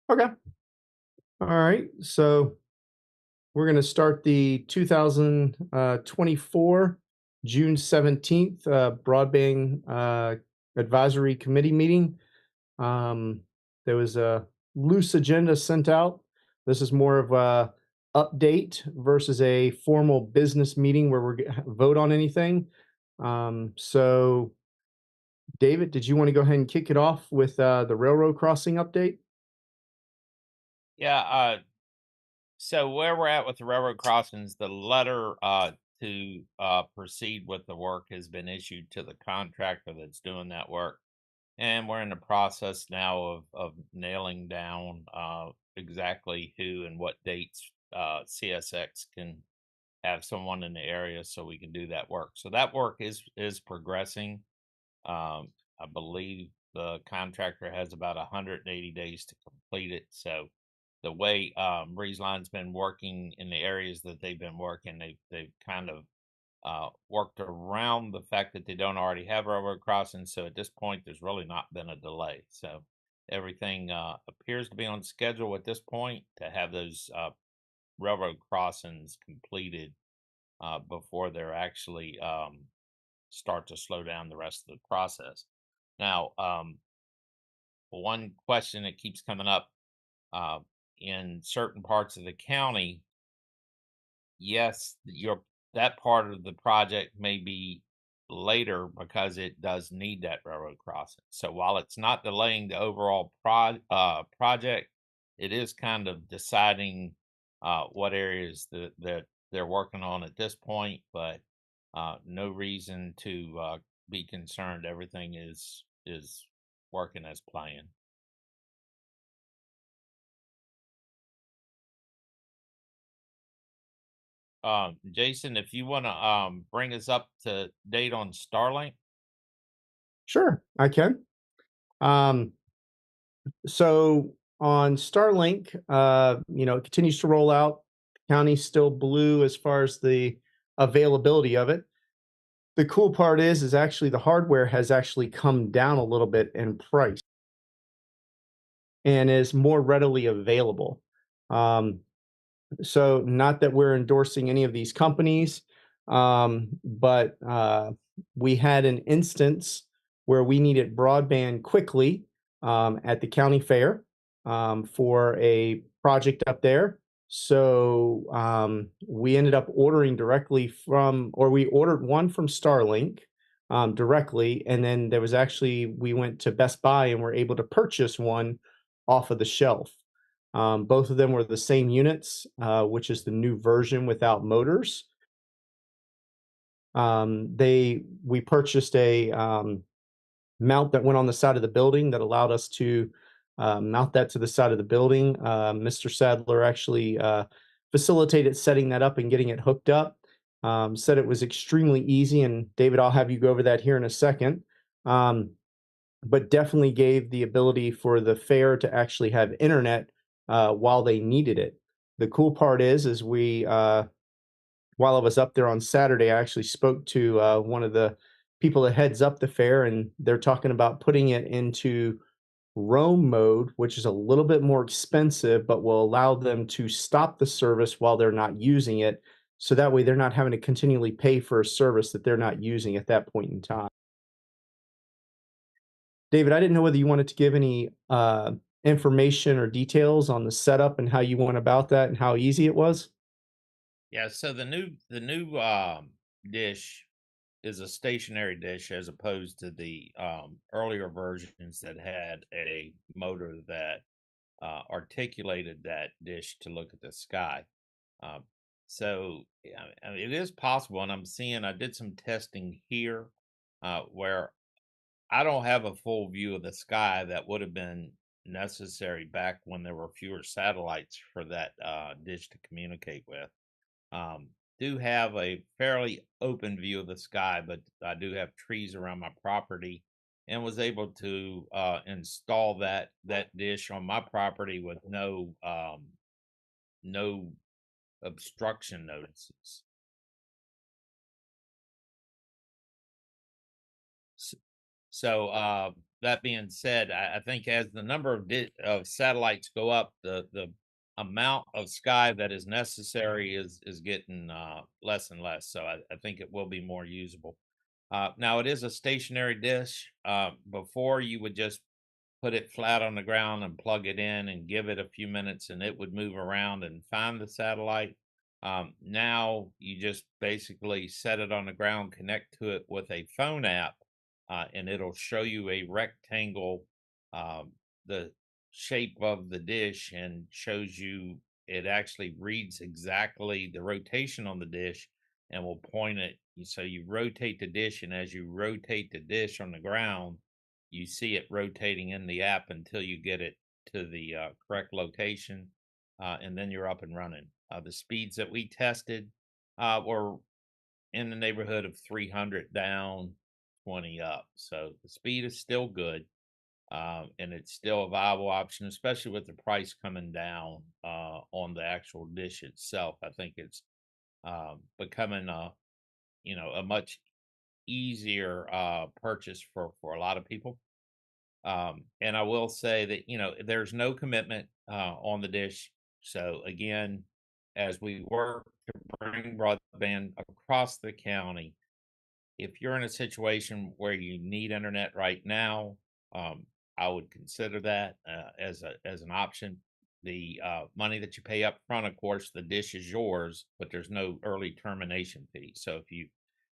Okay. All right. So we're going to start the 2024 June 17th Broadband Advisory Committee meeting. There was a loose agenda sent out. This is more of a update versus a formal business meeting where we're going to vote on anything. So David, did you want to go ahead and kick it off with the railroad crossing update? Yeah, so where we're at with the railroad crossings, the letter to proceed with the work has been issued to the contractor that's doing that work. And we're in the process now of nailing down exactly who and what dates CSX can have someone in the area so we can do that work. So that work is progressing. I believe the contractor has about 180 days to complete it. So the way Breeze Line's been working in the areas that they've been working, they've kind of worked around the fact that they don't already have railroad crossings. So at this point, there's really not been a delay. So everything appears to be on schedule at this point to have those railroad crossings completed before they're actually start to slow down the rest of the process. Now, one question that keeps coming up uh, in certain parts of the county, yes, your that part of the project may be later because it does need that railroad crossing. So while it's not delaying the overall project, it is kind of deciding what areas that they're working on at this point. But no reason to be concerned. Everything is working as planned. Jason, if you want to bring us up to date on Starlink. Sure, I can. Um, so on Starlink, it continues to roll out. County's still blue as far as the availability of it. The cool part is actually the hardware has actually come down a little bit in price and is more readily available. Um, so not that we're endorsing any of these companies, but we had an instance where we needed broadband quickly at the county fair for a project up there. So we ended up ordering directly from, or we ordered one from Starlink directly, and then there was actually we went to Best Buy and were able to purchase one off of the shelf. Both of them were the same units, which is the new version without motors. We purchased a mount that went on the side of the building that allowed us to mount that to the side of the building. Mr. Sadler actually facilitated setting that up and getting it hooked up. Said it was extremely easy, and David, I'll have you go over that here in a second. But definitely gave the ability for the fair to actually have internet while they needed it. The cool part is while I was up there on Saturday, I actually spoke to one of the people that heads up the fair, and they're talking about putting it into roam mode, which is a little bit more expensive, but will allow them to stop the service while they're not using it. So that way they're not having to continually pay for a service that they're not using at that point in time. David, I didn't know whether you wanted to give any information or details on the setup and how you went about that and how easy it was. Yeah, so the new dish is a stationary dish as opposed to the earlier versions that had a motor that articulated that dish to look at the sky. Uh, so yeah, I mean, it is possible, and I'm seeing I did some testing here where I don't have a full view of the sky that would have been necessary back when there were fewer satellites for that dish to communicate with. Um, do have a fairly open view of the sky, but I do have trees around my property, and was able to install that dish on my property with no obstruction notices. S- So that being said, I think as the number of satellites go up, the amount of sky that is necessary is getting less and less. So I think it will be more usable. Now it is a stationary dish. Before you would just put it flat on the ground and plug it in and give it a few minutes and it would move around and find the satellite. Now you just basically set it on the ground, connect to it with a phone app, and it'll show you a rectangle, the shape of the dish, and shows you it actually reads exactly the rotation on the dish and will point it. So you rotate the dish, and as you rotate the dish on the ground, you see it rotating in the app until you get it to the correct location, and then you're up and running. The speeds that we tested were in the neighborhood of 300 down, 20 up. So the speed is still good, and it's still a viable option, especially with the price coming down on the actual dish itself. I think it's becoming a much easier purchase for a lot of people. And I will say that, there's no commitment on the dish. So again, as we work to bring broadband across the county, if you're in a situation where you need internet right now, um, I would consider that as an option. The money that you pay up front, of course, the dish is yours, but there's no early termination fee. So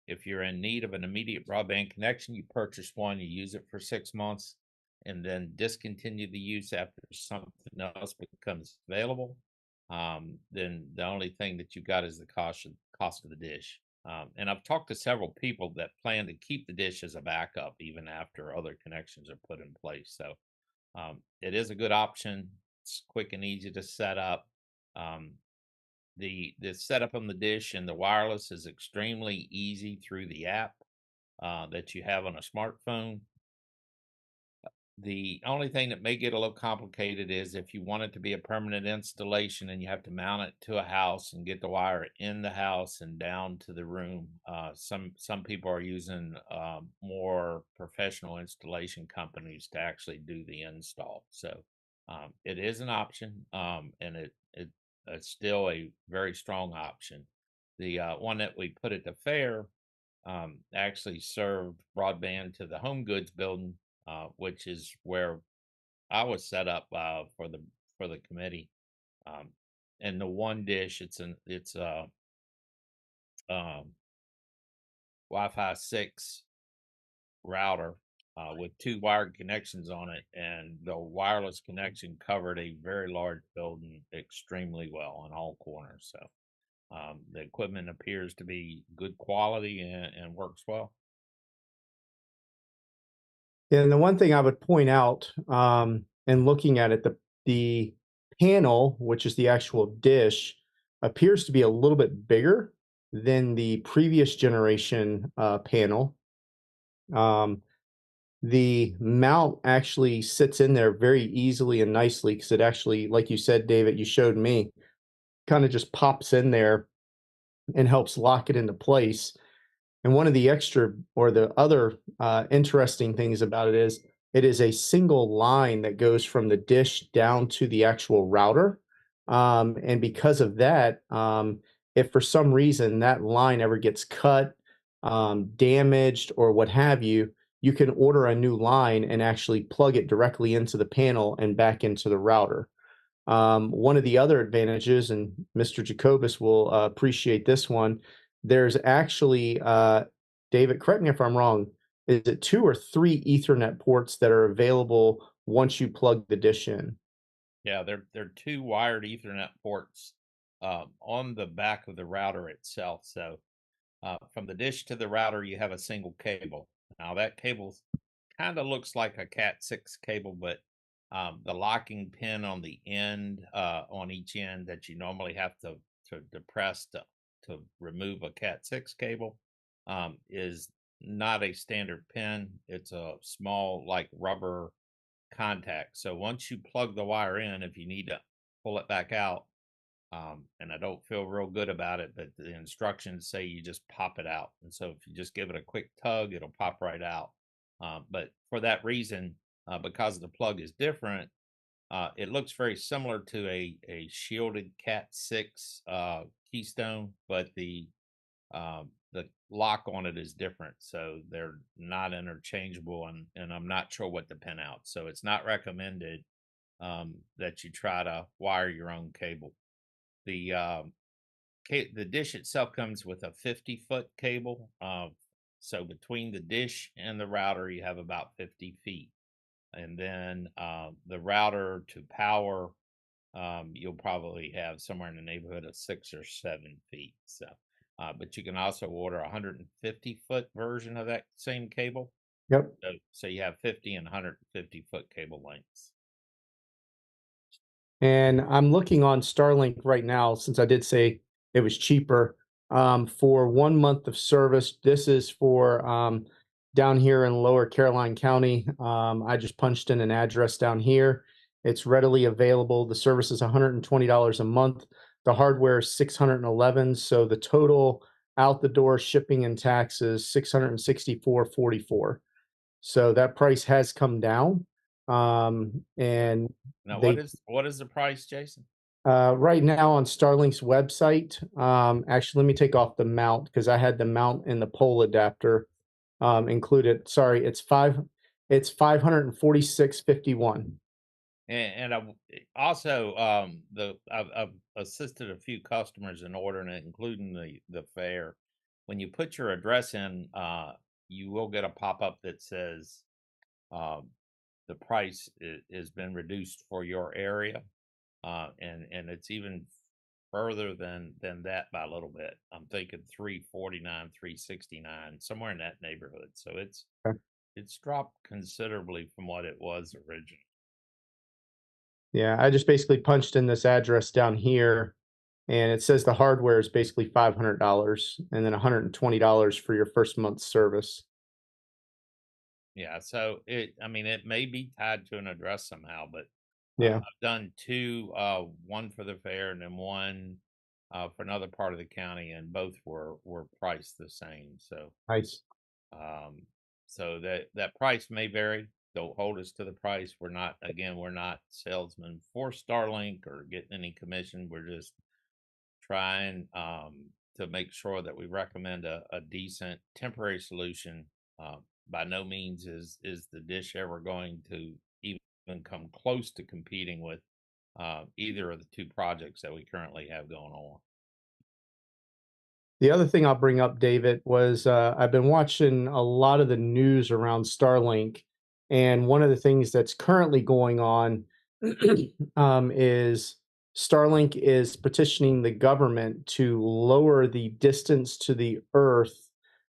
if you're in need of an immediate broadband connection, you purchase one, you use it for 6 months, and then discontinue the use after something else becomes available. Then the only thing that you got is the cost of the dish. And I've talked to several people that plan to keep the dish as a backup even after other connections are put in place. So it is a good option. It's quick and easy to set up. Um, the setup on the dish and the wireless is extremely easy through the app that you have on a smartphone. The only thing that may get a little complicated is if you want it to be a permanent installation and you have to mount it to a house and get the wire in the house and down to the room. Some people are using more professional installation companies to actually do the install. So it is an option, and it's still a very strong option. The one that we put at the fair actually served broadband to the home goods building, which is where I was set up for the committee. Um, and the one dish, it's a um, Wi-Fi 6 router with two wired connections on it, and the wireless connection covered a very large building extremely well on all corners. So the equipment appears to be good quality and works well. And the one thing I would point out, in looking at it, the panel, which is the actual dish, appears to be a little bit bigger than the previous generation panel. Um, the mount actually sits in there very easily and nicely because it actually, like you said, David, you showed me, kind of just pops in there and helps lock it into place. And one of the extra or the other interesting things about it is a single line that goes from the dish down to the actual router. And because of that, if for some reason that line ever gets cut, damaged, or what have you, you can order a new line and actually plug it directly into the panel and back into the router. One of the other advantages, and Mr. Jacobus will appreciate this one, there's actually, David, correct me if I'm wrong, is it 2 or 3 Ethernet ports that are available once you plug the dish in? Yeah, they're two wired Ethernet ports on the back of the router itself. So from the dish to the router, you have a single cable. Now that cable kind of looks like a Cat 6 cable, but the locking pin on the end, on each end that you normally have to depress to remove a Cat 6 cable, is not a standard pin. It's a small, like, rubber contact. So once you plug the wire in, if you need to pull it back out, and I don't feel real good about it, but the instructions say you just pop it out. And so if you just give it a quick tug, it'll pop right out. But for that reason, because the plug is different. It looks very similar to a shielded Cat 6 keystone, but the lock on it is different, so they're not interchangeable, and I'm not sure what to pin out. So it's not recommended that you try to wire your own cable. The the dish itself comes with a 50-foot cable. So between the dish and the router, you have about 50 feet. And then the router to power, you'll probably have somewhere in the neighborhood of 6 or 7 feet. So, but you can also order a 150-foot version of that same cable. Yep. So you have 50 and 150-foot cable lengths. And I'm looking on Starlink right now, since I did say it was cheaper, for 1 month of service. This is for down here in Lower Caroline County. I just punched in an address down here. It's readily available. The service is $120 a month. The hardware is 611. So the total out the door shipping and taxes 664.44. So that price has come down. And Now, they what is the price, Jason? right now on Starlink's website, actually, let me take off the mount because I had the mount and the pole adapter included. Sorry, it's 546.51. And also I've assisted a few customers in ordering it, including the fare. When you put your address in, you will get a pop up that says um, the price has been reduced for your area, and it's even further than that by a little bit. I'm thinking 349, 369, somewhere in that neighborhood. So it's dropped considerably from what it was originally. Yeah, I just basically punched in this address down here, and it says the hardware is basically $500 and then $120 for your first month's service. Yeah, so I mean, it may be tied to an address somehow, but Yeah, I've done two, one for the fair and then one for another part of the county, and both were priced the same. nice. Um, so that price may vary. Don't hold us to the price. We're not salesmen for Starlink or getting any commission. We're just trying to make sure that we recommend a decent temporary solution. By no means is the dish ever going to even come close to competing with either of the two projects that we currently have going on. The other thing I'll bring up, David, was I've been watching a lot of the news around Starlink, and one of the things that's currently going on is Starlink is petitioning the government to lower the distance to the Earth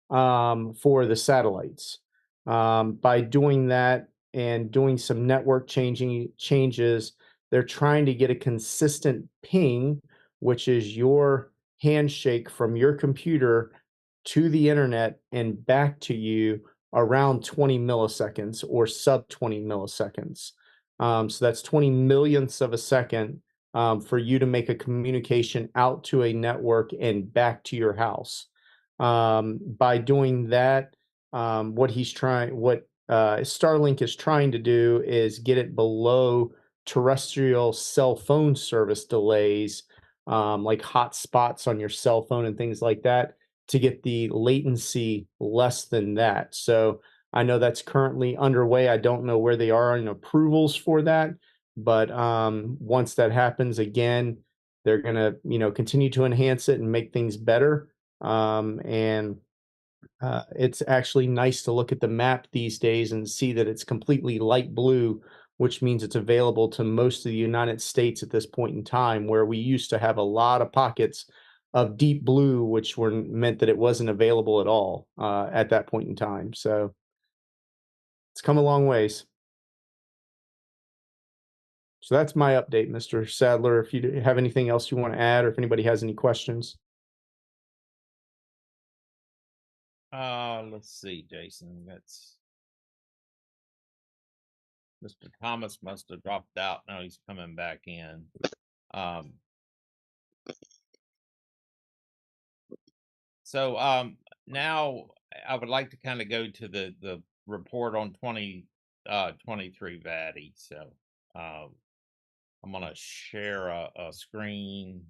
for the satellites. By doing that and doing some network changes, they're trying to get a consistent ping, which is your handshake from your computer to the internet and back to you around 20 milliseconds or sub 20 milliseconds. So that's 20 millionths of a second for you to make a communication out to a network and back to your house. By doing that, what Starlink is trying to do is get it below terrestrial cell phone service delays, like hot spots on your cell phone and things like that, to get the latency less than that. So I know that's currently underway. I don't know where they are in approvals for that, but once that happens again, they're gonna, continue to enhance it and make things better. And it's actually nice to look at the map these days and see that it's completely light blue, which means it's available to most of the United States at this point in time, where we used to have a lot of pockets of deep blue, which were meant that it wasn't available at all at that point in time. So it's come a long ways. So that's my update, Mr. Sadler. If you have anything else you want to add, or if anybody has any questions. Let's see, Jason. That's Mr. Thomas must have dropped out. Now he's coming back in. Um, so now I would like to kind of go to the report on 23 Vatty. So I'm gonna share a screen,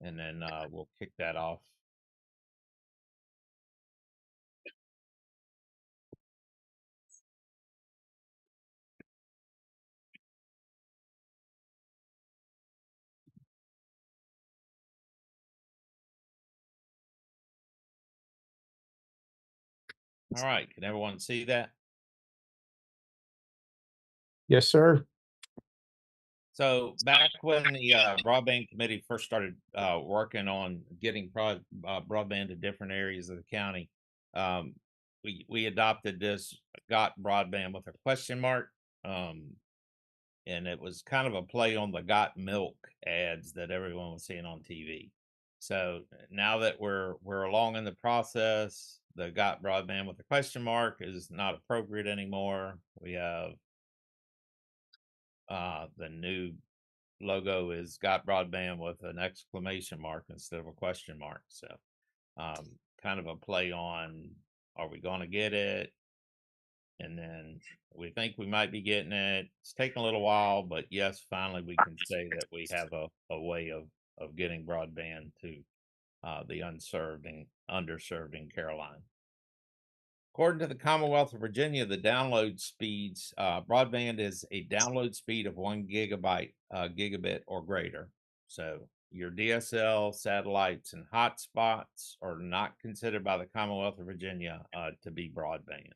and then we'll kick that off. All right, can everyone see that? Yes, sir. So back when the broadband committee first started working on getting broadband to different areas of the county, um, we adopted this "got broadband" with a question mark, um, and it was kind of a play on the "got milk" ads that everyone was seeing on TV. So now that we're along in the process, the "got broadband" with a question mark is not appropriate anymore. We have the new logo is "got broadband" with an exclamation mark instead of a question mark. So kind of a play on, are we going to get it? And then we think we might be getting it. It's taken a little while, but yes, finally we can say that we have a way of getting broadband to the unserved and underserved in Caroline. According to the Commonwealth of Virginia, the download speeds, broadband is a download speed of 1 gigabyte, gigabit or greater. So your DSL, satellites, and hotspots are not considered by the Commonwealth of Virginia to be broadband.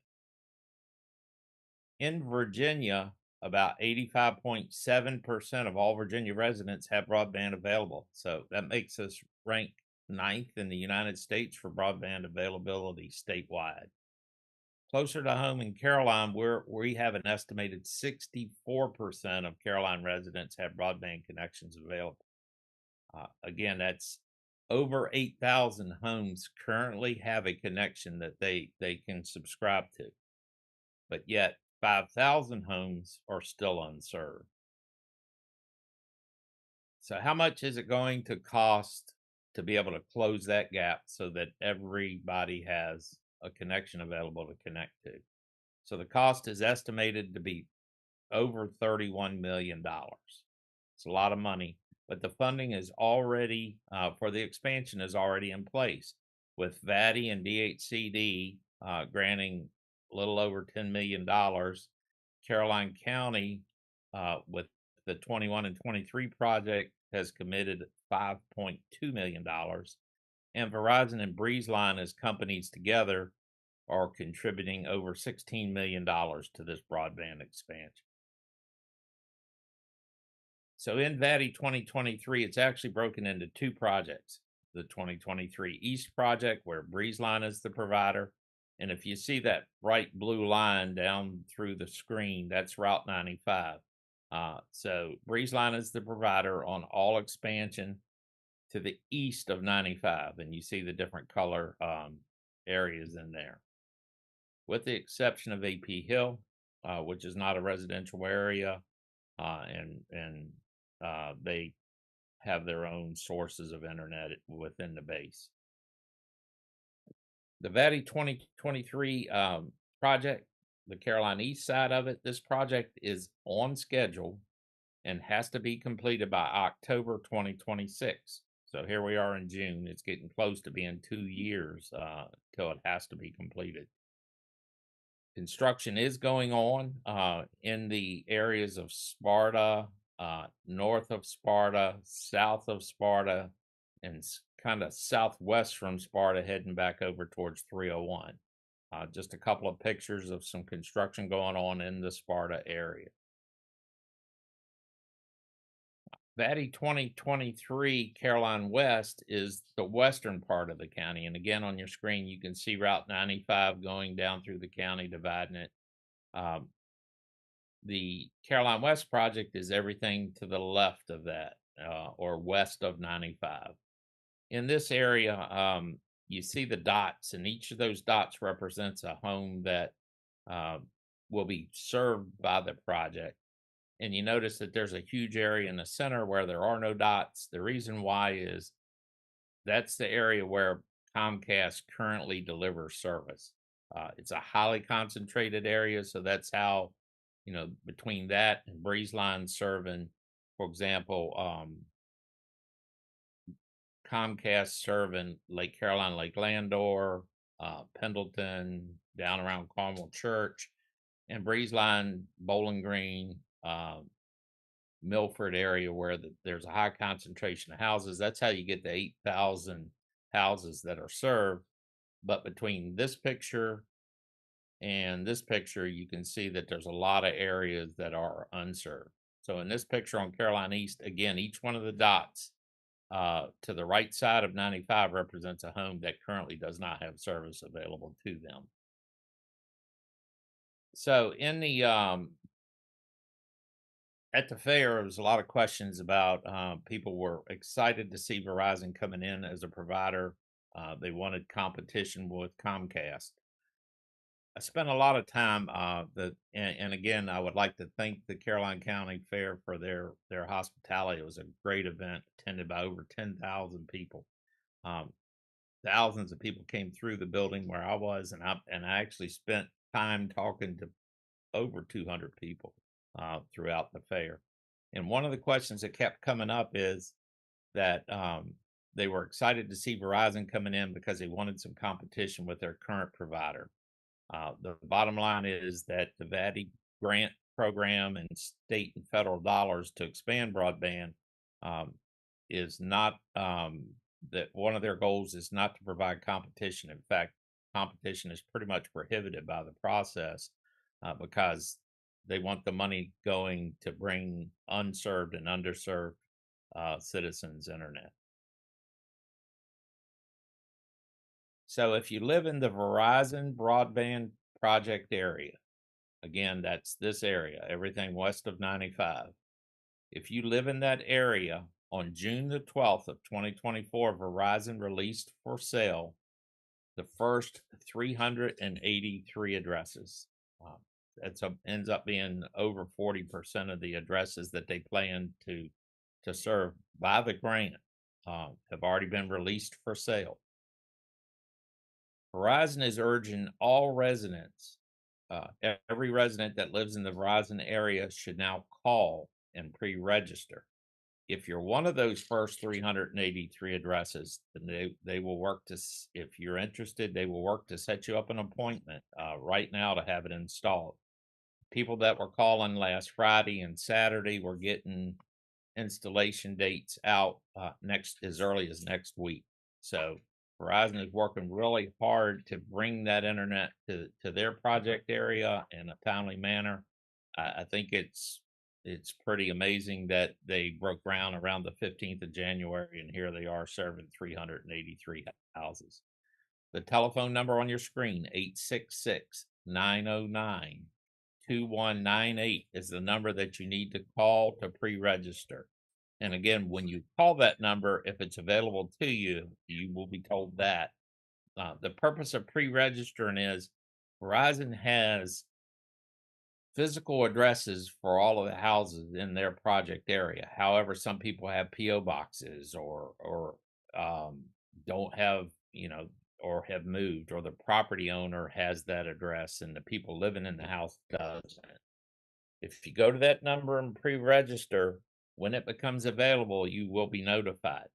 In Virginia, about 85.7% of all Virginia residents have broadband available. So that makes us rank 9th in the United States for broadband availability statewide. Closer to home in Caroline, we have an estimated 64% of Caroline residents have broadband connections available. Again, that's over 8,000 homes currently have a connection that they can subscribe to, but yet 5,000 homes are still unserved. So how much is it going to cost to be able to close that gap so that everybody has a connection available to connect to? So the cost is estimated to be over $31 million. It's a lot of money, but the funding is already for the expansion is already in place, with VATI and DHCD granting a little over $10 million. Caroline County, with the 21 and 23 project, has committed $5.2 million, and Verizon and BreezeLine as companies together are contributing over $16 million to this broadband expansion. So in VATI 2023, it's actually broken into two projects. The 2023 East project, where BreezeLine is the provider. And if you see that bright blue line down through the screen, that's Route 95. So BreezeLine is the provider on all expansion to the east of 95. And you see the different color areas in there. With the exception of AP Hill, which is not a residential area, and they have their own sources of internet within the base. The VATI 2023 project, the Caroline East side of it, this project is on schedule and has to be completed by October 2026. So here we are in June. It's getting close to being 2 years till it has to be completed. Construction is going on in the areas of Sparta, north of Sparta, south of Sparta, and kind of southwest from Sparta, heading back over towards 301. Just a couple of pictures of some construction going on in the Sparta area. VATI 2023 Caroline West is the western part of the county. And again, on your screen, you can see Route 95 going down through the county, dividing it. The Caroline West project is everything to the left of that, or west of 95. In this area, you see the dots, and each of those dots represents a home that will be served by the project. And you notice that there's a huge area in the center where there are no dots. The reason why is that's the area where Comcast currently delivers service. It's a highly concentrated area, so that's how, between that and Breeze Line serving, for example, Comcast serving Lake Caroline, Lake Landor, Pendleton, down around Carmel Church, and Breeze Line, Bowling Green, Milford area where there's a high concentration of houses. That's how you get the 8,000 houses that are served. But between this picture and this picture, you can see that there's a lot of areas that are unserved. So in this picture on Caroline East, again, each one of the dots to the right side of 95 represents a home that currently does not have service available to them. So in the at the fair, there was a lot of questions about people were excited to see Verizon coming in as a provider. They wanted competition with Comcast. I spent a lot of time and again, I would like to thank the Caroline County Fair for their hospitality. It was a great event attended by over 10,000 people. Um, Thousands of people came through the building where I was, and I actually spent time talking to over 200 people throughout the fair. And one of the questions that kept coming up is that they were excited to see Verizon coming in because they wanted some competition with their current provider. The bottom line is that the VATI grant program and state and federal dollars to expand broadband um, is not that one of their goals is not to provide competition. In fact, competition is pretty much prohibited by the process because they want the money going to bring unserved and underserved citizens internet. So if you live in the Verizon broadband project area, again, that's this area, everything west of 95. If you live in that area, on June the 12th of 2024, Verizon released for sale the first 383 addresses. That ends up being over 40% of the addresses that they plan to serve by the grant have already been released for sale. Verizon is urging all residents, every resident that lives in the Verizon area should now call and pre-register. If you're one of those first 383 addresses, then they will work to, if you're interested, they will work to set you up an appointment right now to have it installed. People that were calling last Friday and Saturday were getting installation dates out as early as next week. So Verizon is working really hard to bring that internet to their project area in a timely manner. I think it's pretty amazing that they broke ground around the 15th of January, and here they are serving 383 houses. The telephone number on your screen, 866-909-2198, is the number that you need to call to pre-register. And again, when you call that number, if it's available to you, you will be told that. The purpose of pre-registering is Verizon has physical addresses for all of the houses in their project area. However, some people have PO boxes or don't have, or have moved, or the property owner has that address and the people living in the house doesn't. If you go to that number and pre-register, when it becomes available, you will be notified.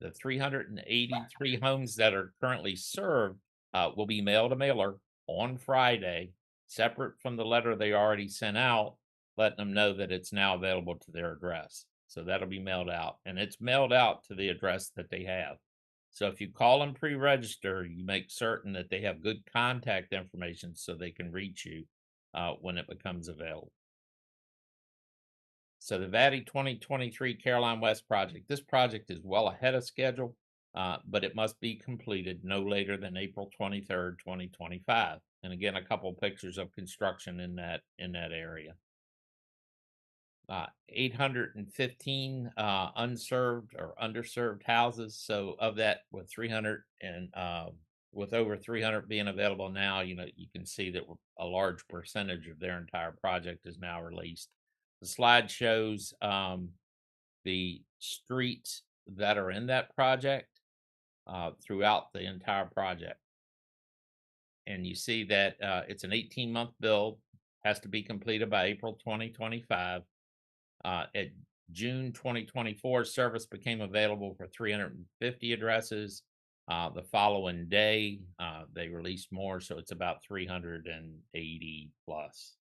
The 383 homes that are currently served will be mailed a mailer on Friday, separate from the letter they already sent out, letting them know that it's now available to their address. So that'll be mailed out, and it's mailed out to the address that they have. So if you call and pre-register, you make certain that they have good contact information so they can reach you when it becomes available. So the VATI 2023 Caroline West project, this project is well ahead of schedule, but it must be completed no later than April 23rd, 2025. And again, a couple pictures of construction in that area. 815 unserved or underserved houses. So of that, with 300 and with over 300 being available now, you can see that a large percentage of their entire project is now released. The slide shows the streets that are in that project throughout the entire project. and you see that it's an 18-month build, has to be completed by April 2025. At June 2024, service became available for 350 addresses. The following day, they released more, so it's about 380 plus.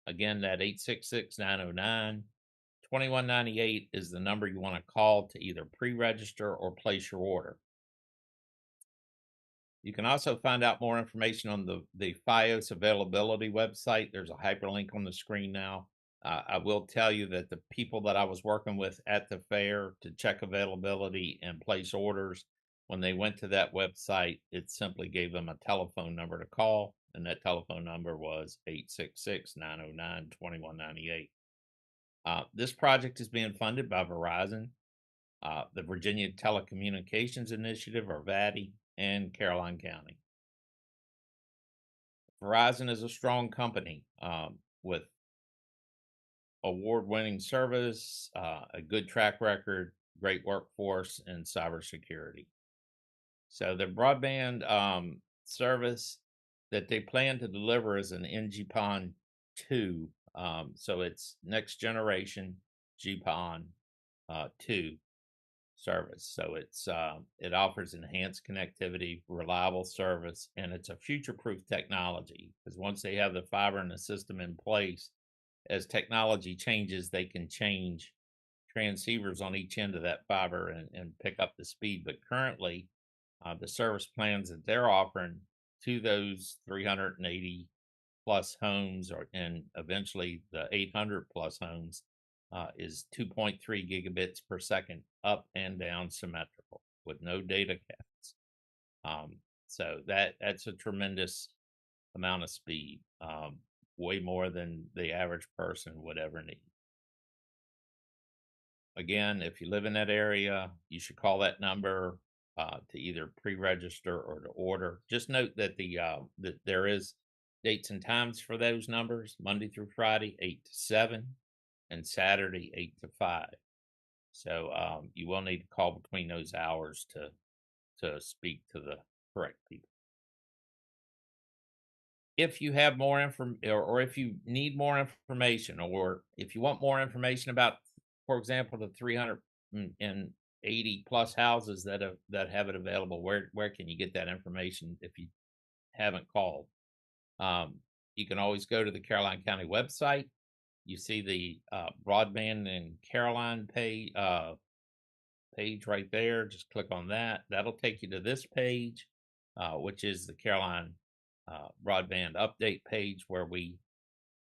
Again, that 866-909-2198 is the number you want to call to either pre-register or place your order. You can also find out more information on the FiOS availability website. There's a hyperlink on the screen now. I will tell you that the people that I was working with at the fair to check availability and place orders, when they went to that website, it simply gave them a telephone number to call, and that telephone number was 866-909-2198. This project is being funded by Verizon, the Virginia Telecommunications Initiative, or VATI, and Caroline County. Verizon is a strong company with award-winning service, a good track record, great workforce, and cybersecurity. So the broadband service that they plan to deliver is an NGPON 2. So it's next generation GPON 2 service. So it offers enhanced connectivity, reliable service, and it's a future-proof technology, because once they have the fiber and the system in place, as technology changes, they can change transceivers on each end of that fiber and pick up the speed. But currently, the service plans that they're offering to those 380 plus homes, and eventually the 800 plus homes, is 2.3 gigabits per second up and down symmetrical with no data caps. So that's a tremendous amount of speed, way more than the average person would ever need. Again, if you live in that area, you should call that number to either pre-register or to order. Just note that that there is dates and times for those numbers: Monday through Friday, 8 to 7, and Saturday, 8 to 5. So you will need to call between those hours to speak to the correct people. If you have more or if you need more information, or if you want more information about, for example, the 380 plus houses that have it available, where can you get that information if you haven't called? You can always go to the Caroline County website. You see the Broadband and Caroline page right there. Just click on that. That'll take you to this page, which is the Caroline Broadband update page, where we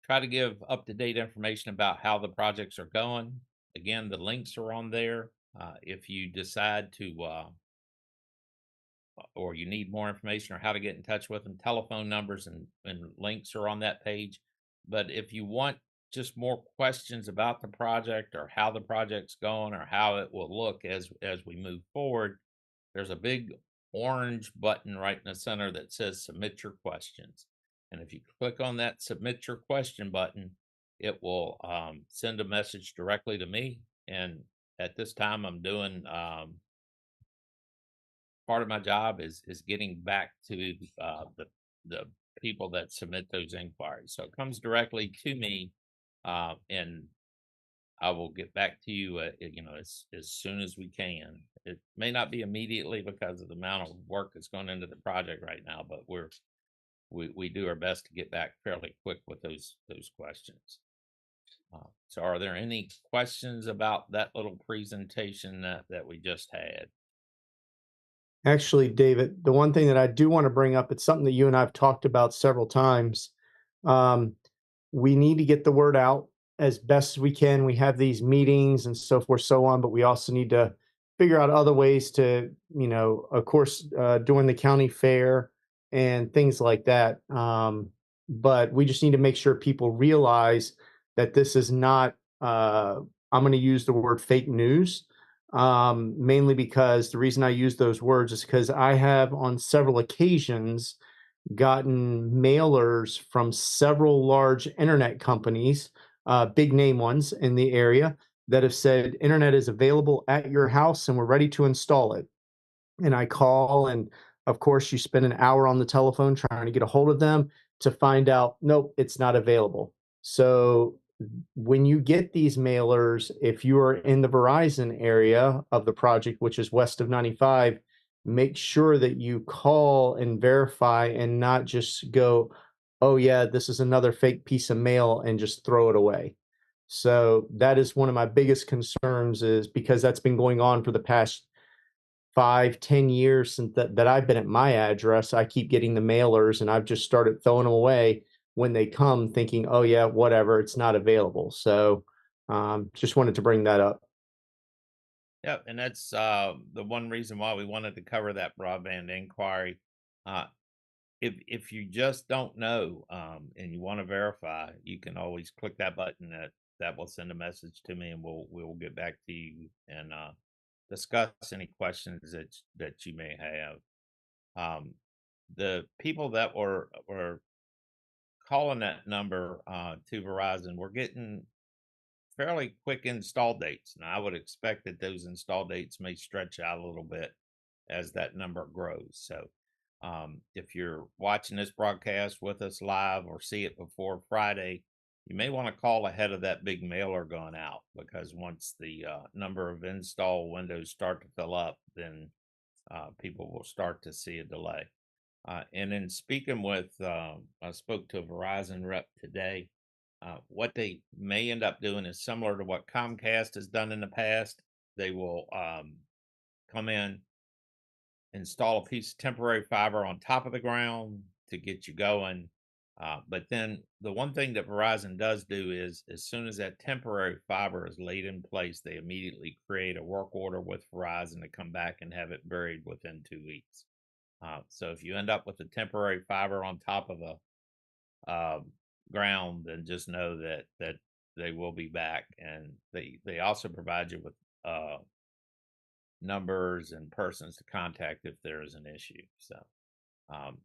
try to give up-to-date information about how the projects are going. Again, the links are on there. If you decide to or you need more information or how to get in touch with them, telephone numbers and links are on that page. But if you want just more questions about the project, or how the project's going, or how it will look as we move forward, there's a big orange button right in the center that says submit your questions. And if you click on that submit your question button, it will send a message directly to me. And at this time, I'm doing part of my job is getting back to the people that submit those inquiries. So it comes directly to me, and I will get back to you, as soon as we can. It may not be immediately because of the amount of work that's going into the project right now, but we do our best to get back fairly quick with those questions. So are there any questions about that little presentation that we just had? Actually, David, the one thing that I do want to bring up, it's something that you and I have talked about several times. We need to get the word out as best as we can. We have these meetings and so forth, so on, but we also need to figure out other ways to, of course, during the county fair and things like that. But we just need to make sure people realize that this is not, I'm going to use the word fake news. Mainly because the reason I use those words is because I have on several occasions gotten mailers from several large internet companies, big name ones in the area, that have said internet is available at your house and we're ready to install it. And I call and Of course, you spend an hour on the telephone trying to get a hold of them to find out, nope, it's not available. So when you get these mailers, if you are in the Verizon area of the project, which is west of 95, make sure that you call and verify and not just go, oh, yeah, this is another fake piece of mail and just throw it away. So that is one of my biggest concerns, is because that's been going on for the past 5, 10 years since that I've been at my address. I keep getting the mailers and I've just started throwing them away when they come, thinking, oh yeah, whatever, it's not available. So just wanted to bring that up. Yeah, and that's the one reason why we wanted to cover that broadband inquiry. Uh, if you just don't know and you want to verify, you can always click that button that will send a message to me, and we'll get back to you and discuss any questions that you may have. The people that were calling that number to Verizon, we're getting fairly quick install dates. Now, I would expect that those install dates may stretch out a little bit as that number grows. So, if you're watching this broadcast with us live or see it before Friday, you may want to call ahead of that big mailer going out, because once the number of install windows start to fill up, then people will start to see a delay. And in speaking with, I spoke to a Verizon rep today. What they may end up doing is similar to what Comcast has done in the past. They will come in, install a piece of temporary fiber on top of the ground to get you going. But then the one thing that Verizon does do is, as soon as that temporary fiber is laid in place, they immediately create a work order with Verizon to come back and have it buried within 2 weeks. So if you end up with a temporary fiber on top of a ground, then just know that they will be back, and they also provide you with numbers and persons to contact if there is an issue. So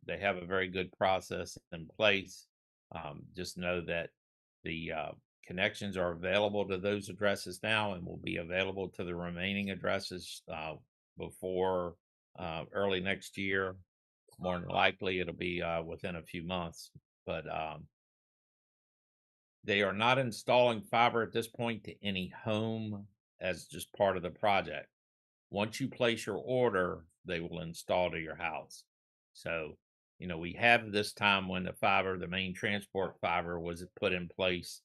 they have a very good process in place. Just know that the connections are available to those addresses now, and will be available to the remaining addresses before early next year. More than likely, it'll be within a few months. But they are not installing fiber at this point to any home as just part of the project. Once you place your order, they will install to your house. So, we have this time when the fiber, the main transport fiber, was put in place,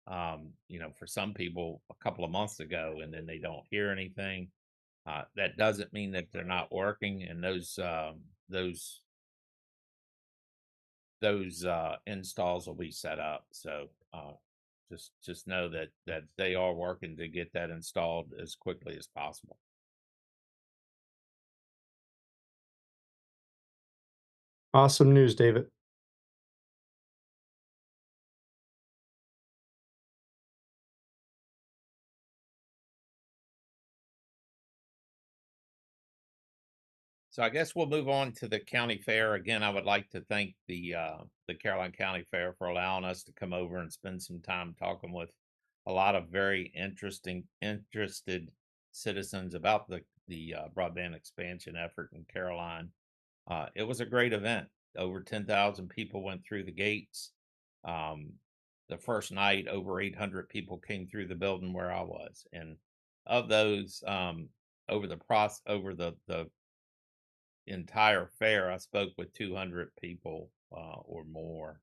for some people a couple of months ago, and then they don't hear anything. That doesn't mean that they're not working, and those installs will be set up. So just know that they are working to get that installed as quickly as possible. Awesome news, David. So I guess we'll move on to the county fair. Again, I would like to thank the Caroline County Fair for allowing us to come over and spend some time talking with a lot of very interested citizens about the broadband expansion effort in Caroline. It was a great event. Over 10,000 people went through the gates. Um, the first night, over 800 people came through the building where I was, and of those, over the entire fair, I spoke with 200 people or more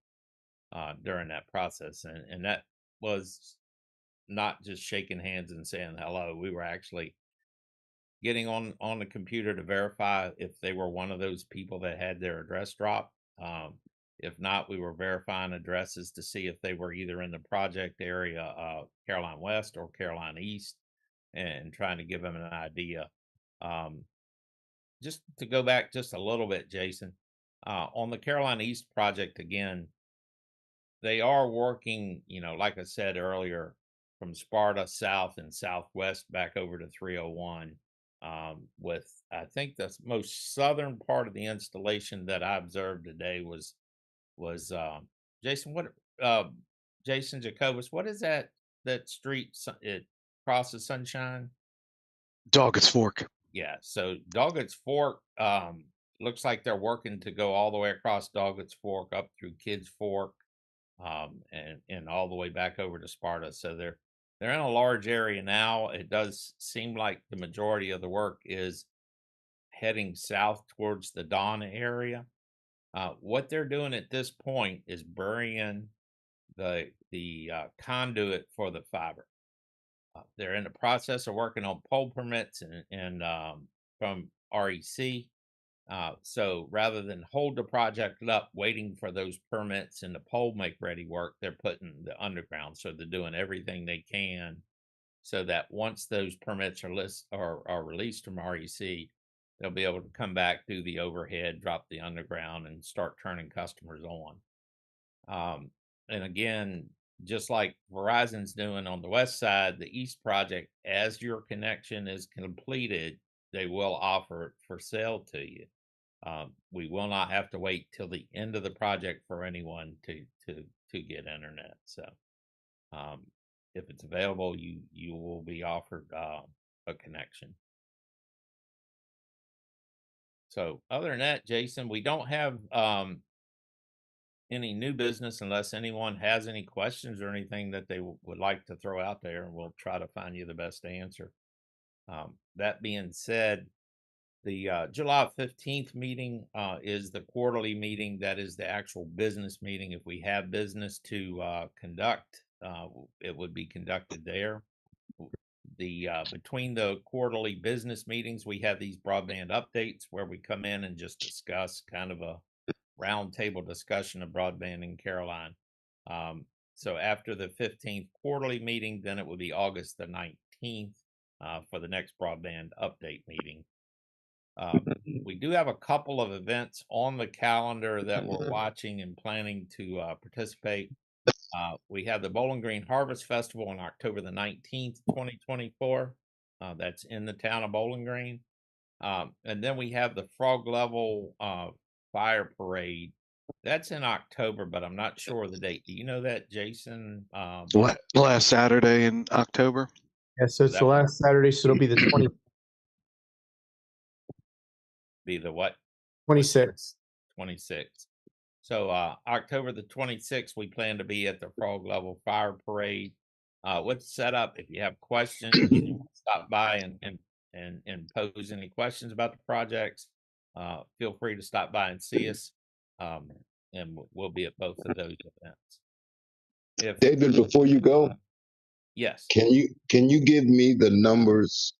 during that process, and that was not just shaking hands and saying hello. We were actually getting on the computer to verify if they were one of those people that had their address dropped. If not, we were verifying addresses to see if they were either in the project area, Caroline West or Caroline East, and trying to give them an idea. Um, just to go back just a little bit, Jason, on the Caroline East project again, they are working, like I said earlier, from Sparta south and southwest back over to 301. With, I think, the most southern part of the installation that I observed today was Jason. What Jason Jacobus? What is that street? It crosses Sunshine. Doggett's Fork. Yeah. So Doggett's Fork. looks like they're working to go all the way across Doggett's Fork up through Kids Fork, and all the way back over to Sparta. So they're in a large area now. It does seem like the majority of the work is heading south towards the Dawn area. What they're doing at this point is burying the conduit for the fiber. They're in the process of working on pole permits and from REC. So rather than hold the project up waiting for those permits and the pole make ready work, they're putting the underground. So they're doing everything they can so that once those permits are released from REC, they'll be able to come back, do the overhead, drop the underground, and start turning customers on. And again, just like Verizon's doing on the west side, the east project, as your connection is completed, they will offer it for sale to you. We will not have to wait till the end of the project for anyone to get internet. So if it's available, you will be offered a connection. So other than that, Jason, we don't have any new business unless anyone has any questions or anything that they would like to throw out there, and we'll try to find you the best answer. That being said, the July 15th meeting is the quarterly meeting. That is the actual business meeting. If we have business to conduct, it would be conducted there. The between the quarterly business meetings, we have these broadband updates where we come in and just discuss kind of a roundtable discussion of broadband in Caroline. So after the 15th quarterly meeting, then it will be August the 19th for the next broadband update meeting. We do have a couple of events on the calendar that we're watching and planning to participate. We have the Bowling Green Harvest Festival on October the 19th, 2024. That's in the town of Bowling Green. And then we have the Frog Level Fire Parade. That's in October, but I'm not sure of the date. Do you know that, Jason? Last Saturday in October. Yeah, so it's the last Saturday, so it'll be the 26th. 26th. So October the 26th, we plan to be at the Frog Level Fire Parade. With the setup, if you have questions, stop by and pose any questions about the projects. Feel free to stop by and see us, and we'll be at both of those events. David, before you go, yes, can you give me the numbers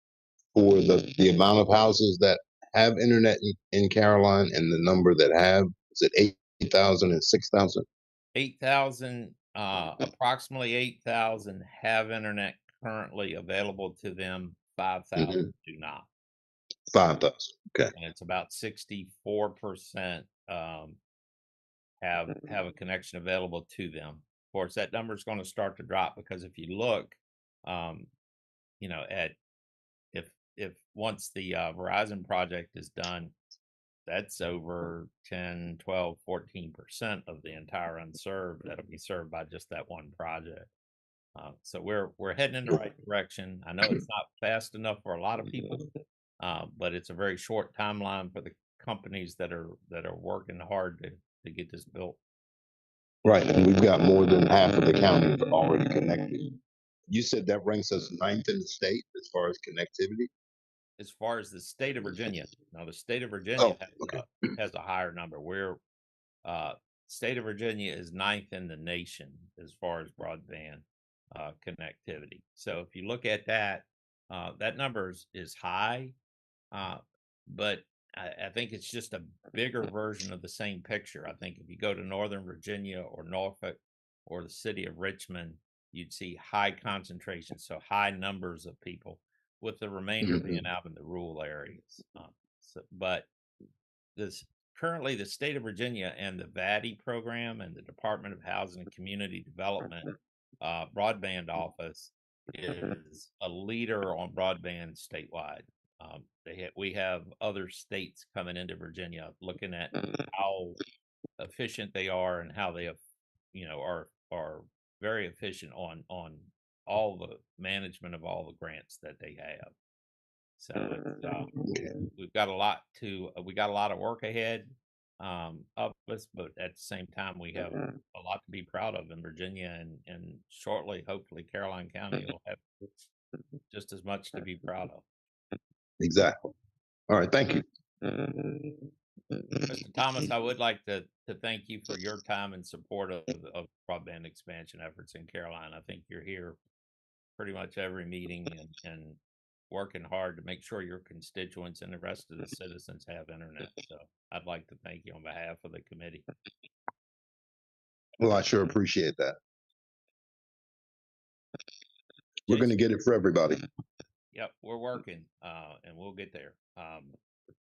for the amount of houses that have internet in Caroline and the number that have? Is it 8,000 and 6,000? 8,000, approximately 8,000 have internet currently available to them. 5,000 do not. 5,000. Okay. And it's about 64% have a connection available to them. Of course, that number is going to start to drop because if you look, at if once the Verizon project is done, that's over 10, 12, 14% of the entire unserved that'll be served by just that one project. So we're heading in the right direction. I know it's not fast enough for a lot of people, but it's a very short timeline for the companies that are working hard to get this built. Right, and we've got more than half of the county already connected. You said that ranks us ninth in the state as far as connectivity? As far as the state of Virginia, now the state of Virginia has a higher number. We're state of Virginia is ninth in the nation as far as broadband connectivity. So if you look at that, that number is high, but I think it's just a bigger version of the same picture. I think if you go to Northern Virginia or Norfolk or the city of Richmond, you'd see high concentration, so high numbers of people, with the remainder being out in the rural areas. But currently the state of Virginia and the VADI program and the Department of Housing and Community Development broadband office is a leader on broadband statewide. We have other states coming into Virginia looking at how efficient they are and how they are very efficient on all the management of all the grants that they have. So we've got a lot we got a lot of work ahead of us, but at the same time, we have a lot to be proud of in Virginia, and shortly, hopefully, Caroline County will have just as much to be proud of. Exactly. All right. Thank you. Mr. Thomas, I would like to thank you for your time and support of broadband expansion efforts in Caroline. I think you're here pretty much every meeting and working hard to make sure your constituents and the rest of the citizens have internet. So I'd like to thank you on behalf of the committee. Well, I sure appreciate that. We're going to Jason? get it for everybody. Yep, we're working, and we'll get there.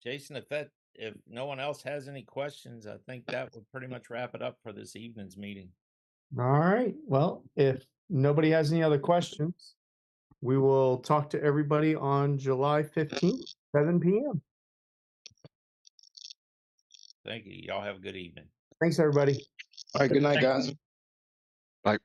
Jason, if no one else has any questions, I think that would pretty much wrap it up for this evening's meeting. All right. Well, if nobody has any other questions, we will talk to everybody on July 15th, 7 p.m. Thank you. Y'all have a good evening. Thanks, everybody. All right. Good night, guys. Bye.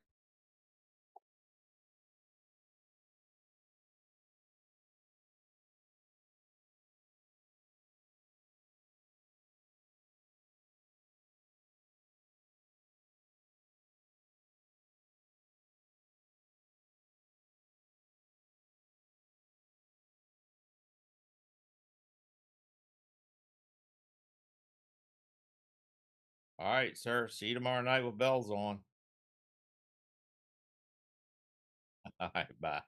All right, sir. See you tomorrow night with bells on. All right, bye.